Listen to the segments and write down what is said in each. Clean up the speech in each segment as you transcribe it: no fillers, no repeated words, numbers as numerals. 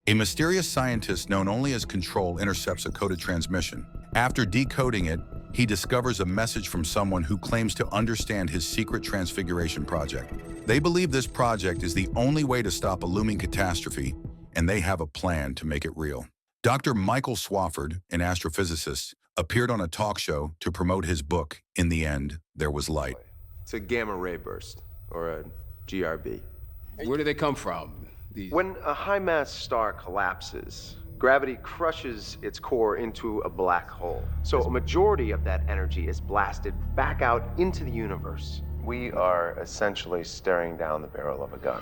A mysterious scientist known only as Control intercepts a coded transmission. After decoding it, he discovers a message from someone who claims to understand his secret transfiguration project. They believe this project is the only way to stop a looming catastrophe, and they have a plan to make it real. Dr. Michael Swafford, an astrophysicist, appeared on a talk show to promote his book, In the End, There Was Light. It's a gamma ray burst, or a GRB. Where do they come from? When a high-mass star collapses, gravity crushes its core into a black hole. So a majority of that energy is blasted back out into the universe. We are essentially staring down the barrel of a gun.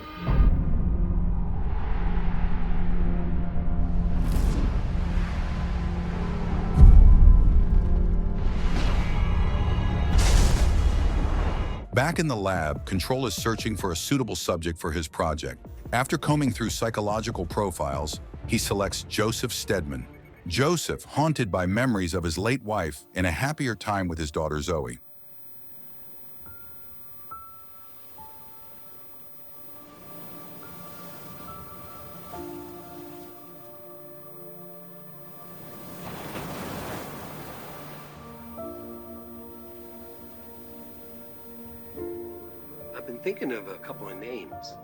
Back in the lab, Control is searching for a suitable subject for his project. After combing through psychological profiles, he selects Joseph Steedman. Joseph, haunted by memories of his late wife and a happier time with his daughter Zoe. I've been thinking of a couple of names.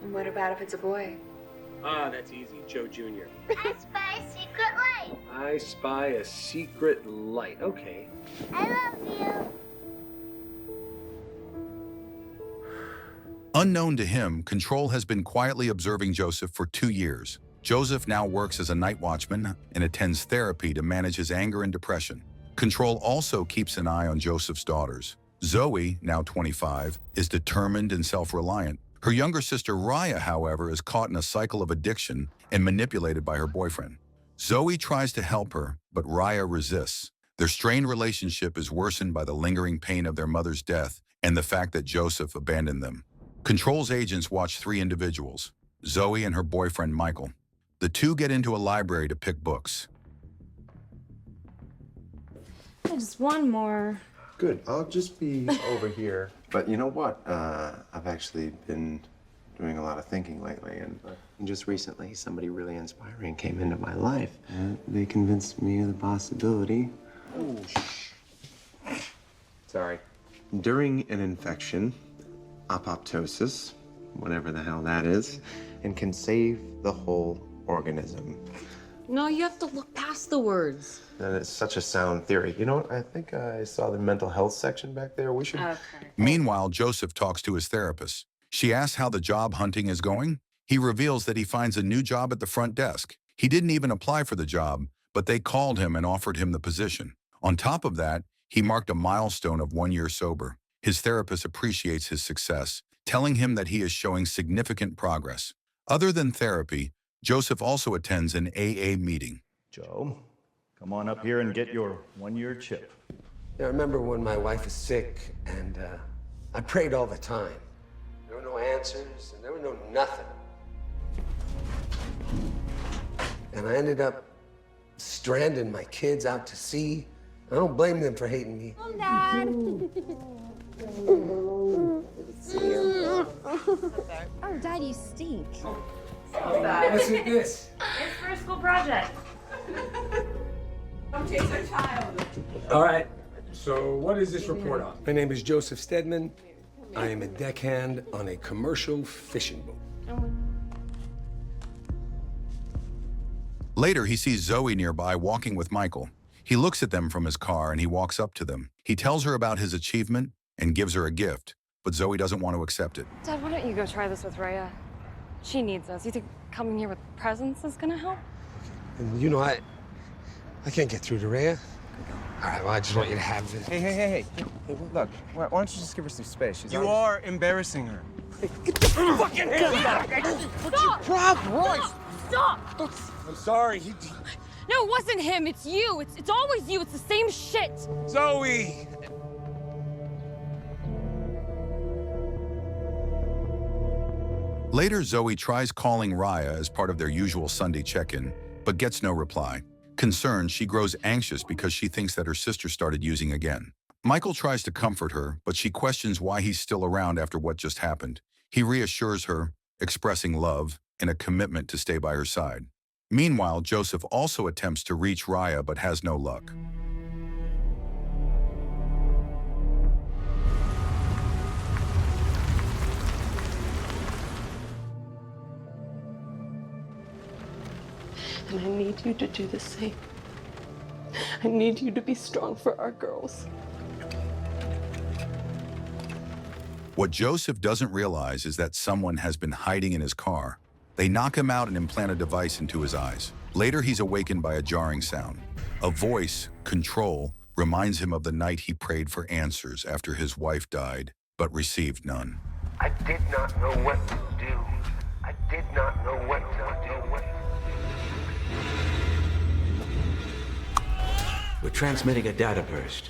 And what about if it's a boy? Ah, that's easy. Joe Jr. I spy a secret light. I spy a secret light. Okay. I love you. Unknown to him, Control has been quietly observing Joseph for 2 years. Joseph now works as a night watchman and attends therapy to manage his anger and depression. Control also keeps an eye on Joseph's daughters. Zoe, now 25, is determined and self-reliant. Her younger sister Raya, however, is caught in a cycle of addiction and manipulated by her boyfriend. Zoe tries to help her, but Raya resists. Their strained relationship is worsened by the lingering pain of their mother's death and the fact that Joseph abandoned them. Control's agents watch 3 individuals, Zoe and her boyfriend Michael. The two get into a library to pick books. Just one more. Good, I'll just be over here. But you know what? I've actually been doing a lot of thinking lately, and just recently somebody really inspiring came into my life. They convinced me of the possibility. Oh, sorry. During an infection, apoptosis, whatever the hell that is, and can save the whole organism. No, you have to look past the words. That is such a sound theory. You know what? I think I saw the mental health section back there. We should... Okay. Meanwhile, Joseph talks to his therapist. She asks how the job hunting is going. He reveals that he finds a new job at the front desk. He didn't even apply for the job, but they called him and offered him the position. On top of that, he marked a milestone of 1 year sober. His therapist appreciates his success, telling him that he is showing significant progress. Other than therapy, Joseph also attends an AA meeting. Joe, come on up here and get your 1 year chip. Yeah, I remember when my wife was sick, and I prayed all the time. There were no answers, and there was no nothing. And I ended up stranding my kids out to sea. I don't blame them for hating me. Mom, Dad. Oh, Dad, you stink. What's with this? It's for a school project. Don't chase our child. All right, so what is this report on? My name is Joseph Steedman. I am a deckhand on a commercial fishing boat. Later, he sees Zoe nearby walking with Michael. He looks at them from his car and he walks up to them. He tells her about his achievement and gives her a gift, but Zoe doesn't want to accept it. Dad, why don't you go try this with Rhea? She needs us. You think coming here with presents is gonna help? And you know, I can't get through to Rhea. All right, well, I just want you to have this. Hey, look, why don't you just give her some space? She's You are embarrassing her. Fucking What's your problem? Royce, stop! I'm sorry. No, it wasn't him. It's you. It's always you. It's the same shit. Zoe! Later, Zoe tries calling Raya as part of their usual Sunday check-in, but gets no reply. Concerned, she grows anxious because she thinks that her sister started using again. Michael tries to comfort her, but she questions why he's still around after what just happened. He reassures her, expressing love, and a commitment to stay by her side. Meanwhile, Joseph also attempts to reach Raya but has no luck. And I need you to do the same. I need you to be strong for our girls. What Joseph doesn't realize is that someone has been hiding in his car. They knock him out and implant a device into his eyes. Later, he's awakened by a jarring sound. A voice, Control, reminds him of the night he prayed for answers after his wife died, but received none. I did not know what to do. I did not know what to do. We're transmitting a data burst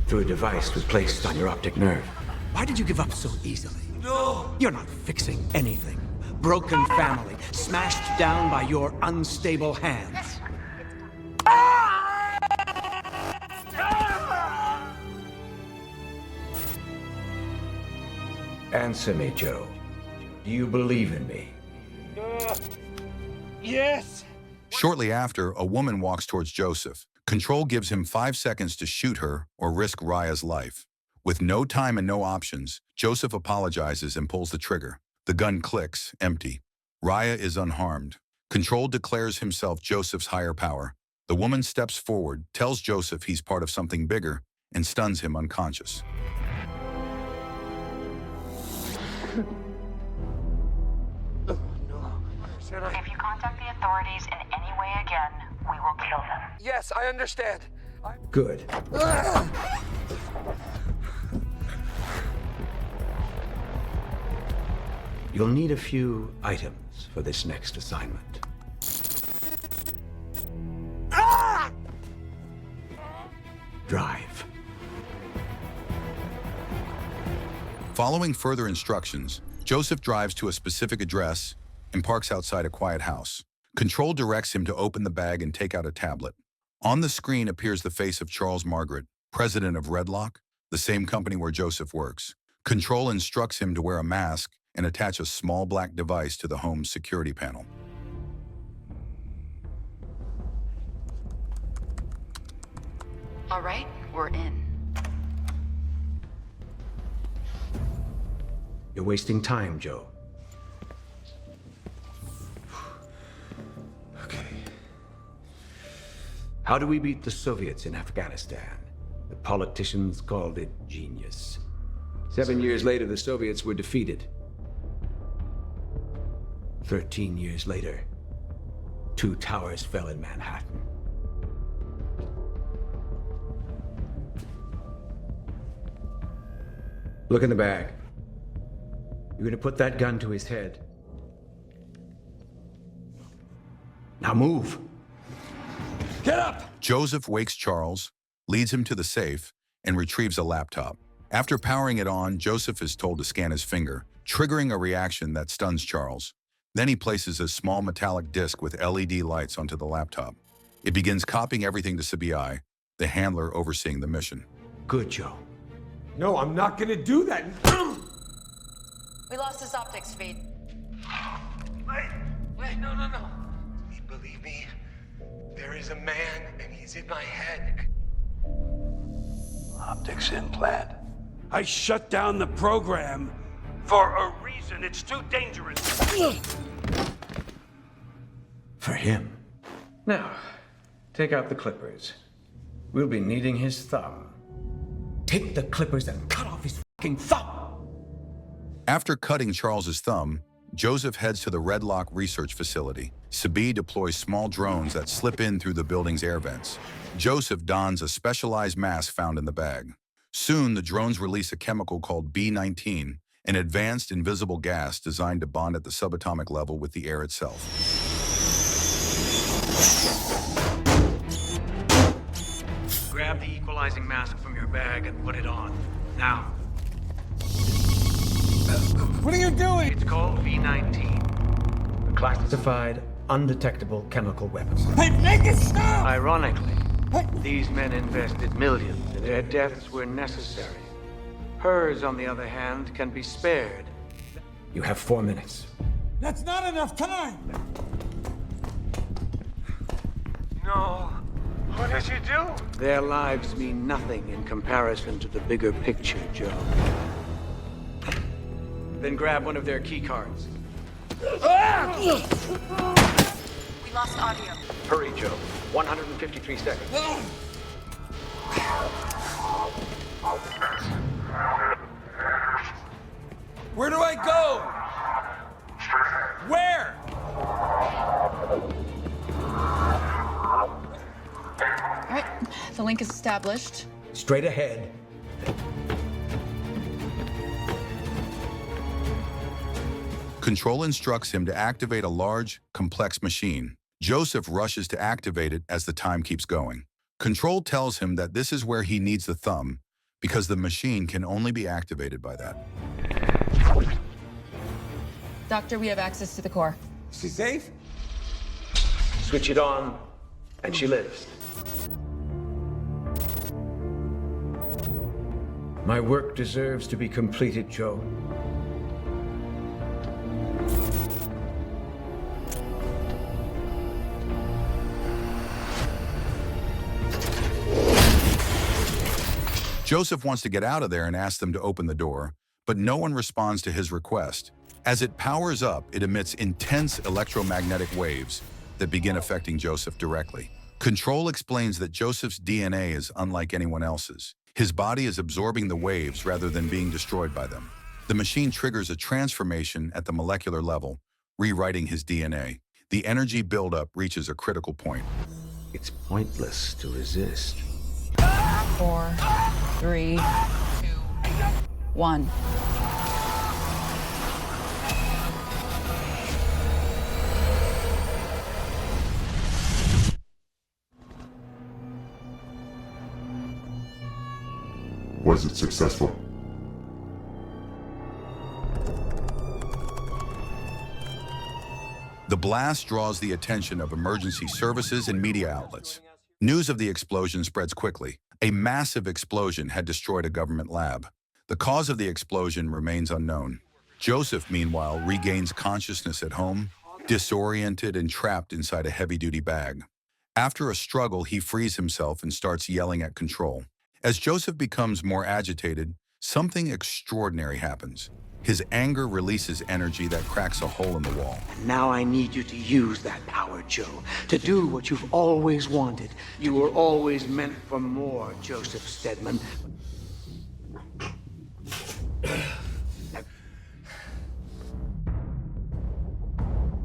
through a device we placed on your optic nerve. Why did you give up so easily? No! You're not fixing anything. Broken family, smashed down by your unstable hands. Answer me, Joe. Do you believe in me? Yes! Shortly after, a woman walks towards Joseph. Control gives him 5 seconds to shoot her or risk Raya's life. With no time and no options, Joseph apologizes and pulls the trigger. The gun clicks, empty. Raya is unharmed. Control declares himself Joseph's higher power. The woman steps forward, tells Joseph he's part of something bigger, and stuns him unconscious. If you contact the authorities in any way again, we will kill them. Yes, I understand. Good. You'll need a few items for this next assignment. Drive. Following further instructions, Joseph drives to a specific address and parks outside a quiet house. Control directs him to open the bag and take out a tablet. On the screen appears the face of Charles Margaret, president of Redlock, the same company where Joseph works. Control instructs him to wear a mask and attach a small black device to the home's security panel. All right, we're in. You're wasting time, Joe. Okay. How do we beat the Soviets in Afghanistan? The politicians called it genius. 7 years later, the Soviets were defeated. 13 years later, 2 towers fell in Manhattan. Look in the bag. You're gonna put that gun to his head. Now move. Get up! Joseph wakes Charles, leads him to the safe, and retrieves a laptop. After powering it on, Joseph is told to scan his finger, triggering a reaction that stuns Charles. Then he places a small metallic disc with LED lights onto the laptop. It begins copying everything to CBI, the handler overseeing the mission. Good, Joe. No, I'm not gonna do that. We lost his optics feed. Wait, no. Believe me, there is a man and he's in my head. Optics implant. I shut down the program for a reason. It's too dangerous. For him. Now, take out the clippers. We'll be needing his thumb. Take the clippers and cut off his fucking thumb! After cutting Charles's thumb, Joseph heads to the Redlock research facility. Sabi deploys small drones that slip in through the building's air vents. Joseph dons a specialized mask found in the bag. Soon, the drones release a chemical called B-19, an advanced invisible gas designed to bond at the subatomic level with the air itself. Grab the equalizing mask from your bag and put it on. Now. What are you doing? It's called V19. A classified, undetectable chemical weapon. Hey, make it stop! Ironically, these men invested millions and their deaths were necessary. Hers, on the other hand, can be spared. You have 4 minutes. That's not enough time! No. What did you do? Their lives mean nothing in comparison to the bigger picture, Joe. Then grab one of their key cards. We lost audio. Hurry, Joe. 153 seconds. Where do I go? Where? All right, the link is established. Straight ahead. Control instructs him to activate a large, complex machine. Joseph rushes to activate it as the time keeps going. Control tells him that this is where he needs the thumb, because the machine can only be activated by that. Doctor, we have access to the core. She safe? Switch it on, and she lives. My work deserves to be completed, Joe. Joseph wants to get out of there and asks them to open the door, but no one responds to his request. As it powers up, it emits intense electromagnetic waves that begin affecting Joseph directly. Control explains that Joseph's DNA is unlike anyone else's. His body is absorbing the waves rather than being destroyed by them. The machine triggers a transformation at the molecular level, rewriting his DNA. The energy buildup reaches a critical point. It's pointless to resist. 4, 3, 2, 1. Was it successful? The blast draws the attention of emergency services and media outlets. News of the explosion spreads quickly. A massive explosion had destroyed a government lab. The cause of the explosion remains unknown. Joseph, meanwhile, regains consciousness at home, disoriented and trapped inside a heavy-duty bag. After a struggle, he frees himself and starts yelling at Control. As Joseph becomes more agitated, something extraordinary happens. His anger releases energy that cracks a hole in the wall. Now I need you to use that power, Joe, to do what you've always wanted. You were always meant for more, Joseph Steedman.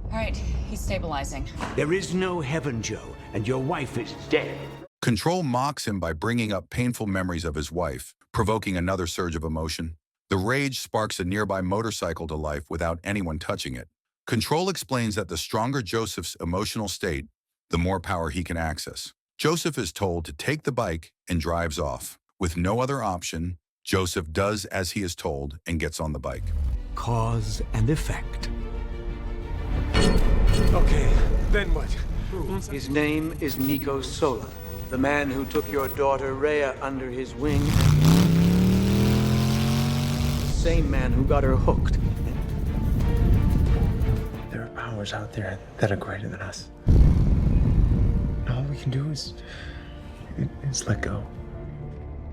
All right, he's stabilizing. There is no heaven, Joe, and your wife is dead. Control mocks him by bringing up painful memories of his wife, provoking another surge of emotion. The rage sparks a nearby motorcycle to life without anyone touching it. Control explains that the stronger Joseph's emotional state, the more power he can access. Joseph is told to take the bike and drives off. With no other option, Joseph does as he is told and gets on the bike. Cause and effect. Okay, then what? His name is Nico Sola, the man who took your daughter Rhea under his wing. Same man who got her hooked. There are powers out there that are greater than us. All we can do is let go.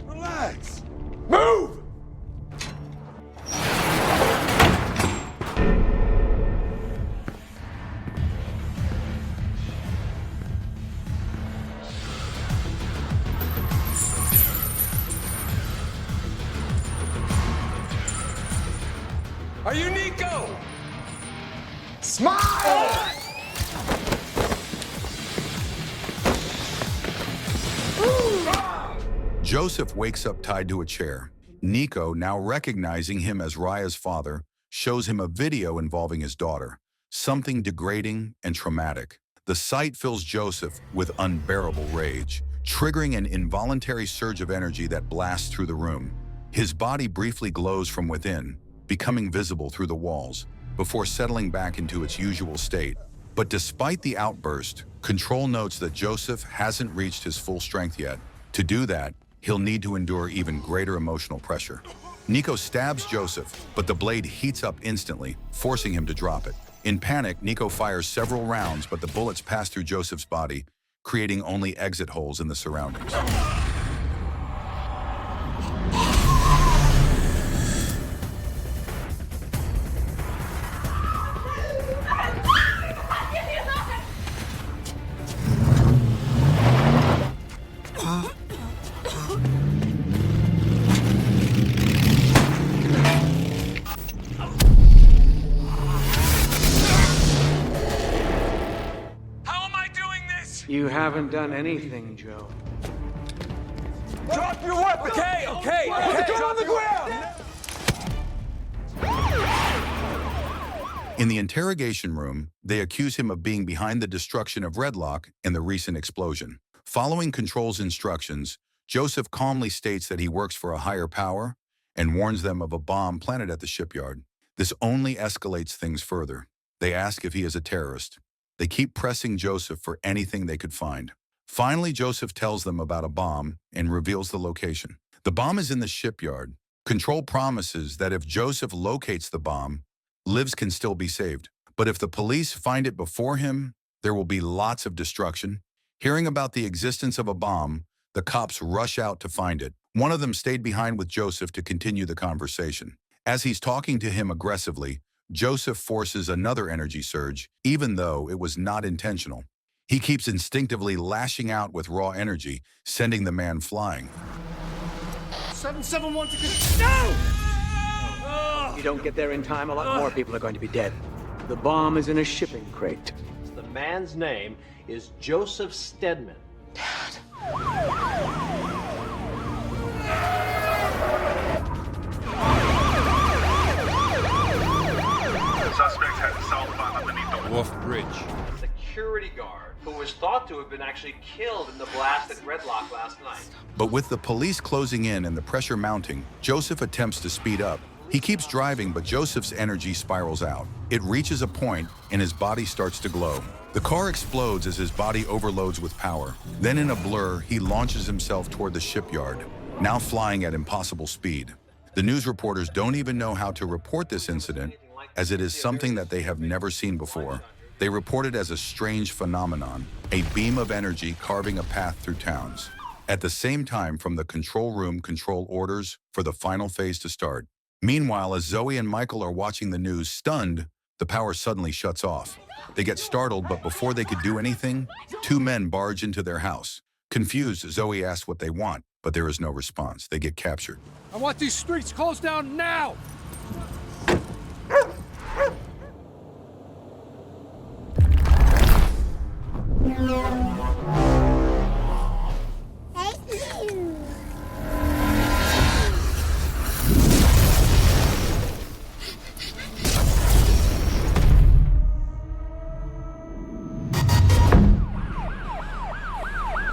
Relax! Move! Are you Nico? Smile! Joseph wakes up tied to a chair. Nico, now recognizing him as Raya's father, shows him a video involving his daughter, something degrading and traumatic. The sight fills Joseph with unbearable rage, triggering an involuntary surge of energy that blasts through the room. His body briefly glows from within, becoming visible through the walls, before settling back into its usual state. But despite the outburst, Control notes that Joseph hasn't reached his full strength yet. To do that, he'll need to endure even greater emotional pressure. Nico stabs Joseph, but the blade heats up instantly, forcing him to drop it. In panic, Nico fires several rounds, but the bullets pass through Joseph's body, creating only exit holes in the surroundings. You haven't done anything, Joe. Drop your weapon! Okay. Go on the ground! In the interrogation room, they accuse him of being behind the destruction of Redlock and the recent explosion. Following Control's instructions, Joseph calmly states that he works for a higher power and warns them of a bomb planted at the shipyard. This only escalates things further. They ask if he is a terrorist. They keep pressing Joseph for anything they could find. Finally, Joseph tells them about a bomb and reveals the location. The bomb is in the shipyard. Control promises that if Joseph locates the bomb, lives can still be saved. But if the police find it before him, there will be lots of destruction. Hearing about the existence of a bomb, the cops rush out to find it. One of them stayed behind with Joseph to continue the conversation. As he's talking to him aggressively, Joseph forces another energy surge, even though it was not intentional. He keeps instinctively lashing out with raw energy, sending the man flying. 771 to get... No! If you don't get there in time, a lot more people are going to be dead. The bomb is in a shipping crate. The man's name is Joseph Steedman. Suspect headed southbound underneath the Wharf Bridge. A security guard who was thought to have been actually killed in the blast at Redlock last night. But with the police closing in and the pressure mounting, Joseph attempts to speed up. He keeps driving, but Joseph's energy spirals out. It reaches a point, and his body starts to glow. The car explodes as his body overloads with power. Then in a blur, he launches himself toward the shipyard, now flying at impossible speed. The news reporters don't even know how to report this incident, as it is something that they have never seen before. They report it as a strange phenomenon, a beam of energy carving a path through towns. At the same time, from the control room, control orders for the final phase to start. Meanwhile, as Zoe and Michael are watching the news, stunned, the power suddenly shuts off. They get startled, but before they could do anything, two men barge into their house. Confused, Zoe asks what they want, but there is no response. They get captured. I want these streets closed down now!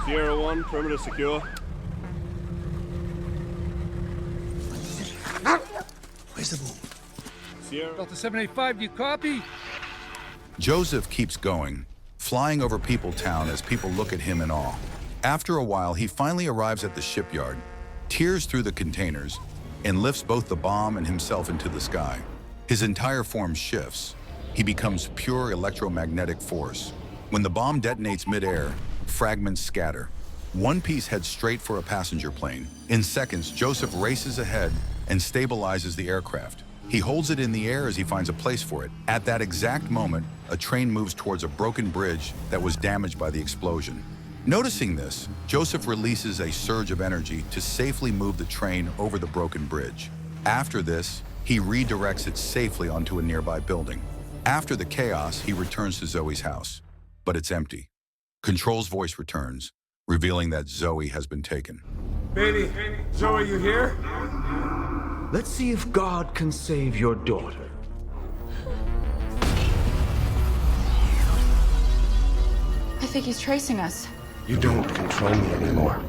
Sierra 1, perimeter secure. Where's the boom? Sierra. Delta 785, do you copy? Joseph keeps going, flying over People Town as people look at him in awe. After a while, he finally arrives at the shipyard, tears through the containers, and lifts both the bomb and himself into the sky. His entire form shifts. He becomes pure electromagnetic force. When the bomb detonates midair, fragments scatter. One piece heads straight for a passenger plane. In seconds, Joseph races ahead and stabilizes the aircraft. He holds it in the air as he finds a place for it. At that exact moment, a train moves towards a broken bridge that was damaged by the explosion. Noticing this, Joseph releases a surge of energy to safely move the train over the broken bridge. After this, he redirects it safely onto a nearby building. After the chaos, he returns to Zoe's house, but it's empty. Control's voice returns, revealing that Zoe has been taken. Baby, Zoe, you here? Let's see if God can save your daughter. I think he's tracing us. You don't control me anymore.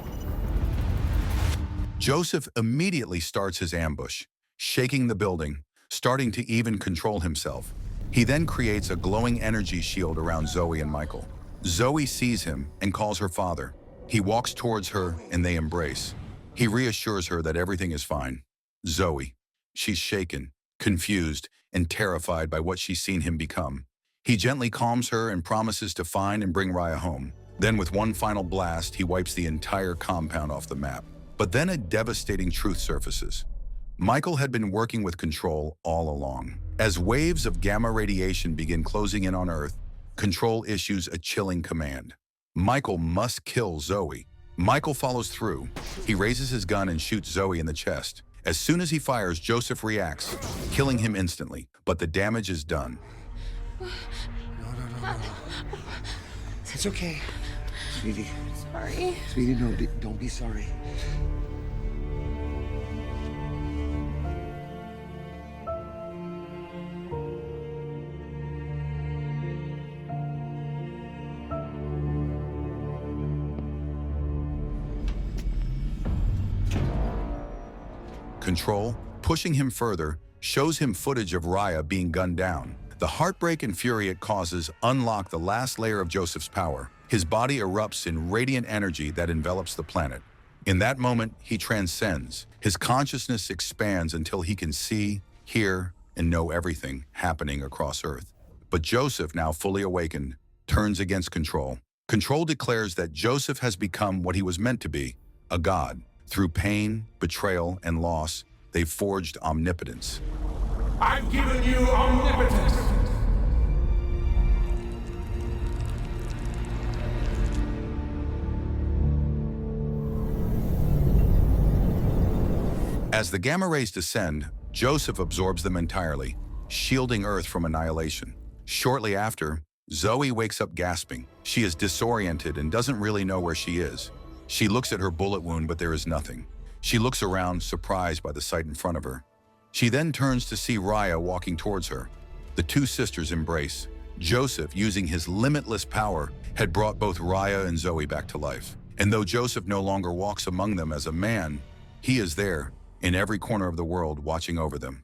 Joseph immediately starts his ambush, shaking the building, starting to even control himself. He then creates a glowing energy shield around Zoe and Michael. Zoe sees him and calls her father. He walks towards her and they embrace. He reassures her that everything is fine. Zoe, she's shaken, confused, and terrified by what she's seen him become. He gently calms her and promises to find and bring Raya home. Then with one final blast, he wipes the entire compound off the map. But then a devastating truth surfaces. Michael had been working with Control all along. As waves of gamma radiation begin closing in on Earth, Control issues a chilling command. Michael must kill Zoe. Michael follows through. He raises his gun and shoots Zoe in the chest. As soon as he fires, Joseph reacts, killing him instantly. But the damage is done. No. It's okay, sweetie. Sorry. Sweetie, no, don't be sorry. Control, pushing him further, shows him footage of Raya being gunned down. The heartbreak and fury it causes unlock the last layer of Joseph's power. His body erupts in radiant energy that envelops the planet. In that moment, he transcends. His consciousness expands until he can see, hear, and know everything happening across Earth. But Joseph, now fully awakened, turns against Control. Control declares that Joseph has become what he was meant to be, a god. Through pain, betrayal, and loss, they've forged omnipotence. I've given you omnipotence! As the gamma rays descend, Joseph absorbs them entirely, shielding Earth from annihilation. Shortly after, Zoe wakes up gasping. She is disoriented and doesn't really know where she is. She looks at her bullet wound, but there is nothing. She looks around, surprised by the sight in front of her. She then turns to see Raya walking towards her. The two sisters embrace. Joseph, using his limitless power, had brought both Raya and Zoe back to life. And though Joseph no longer walks among them as a man, he is there, in every corner of the world, watching over them.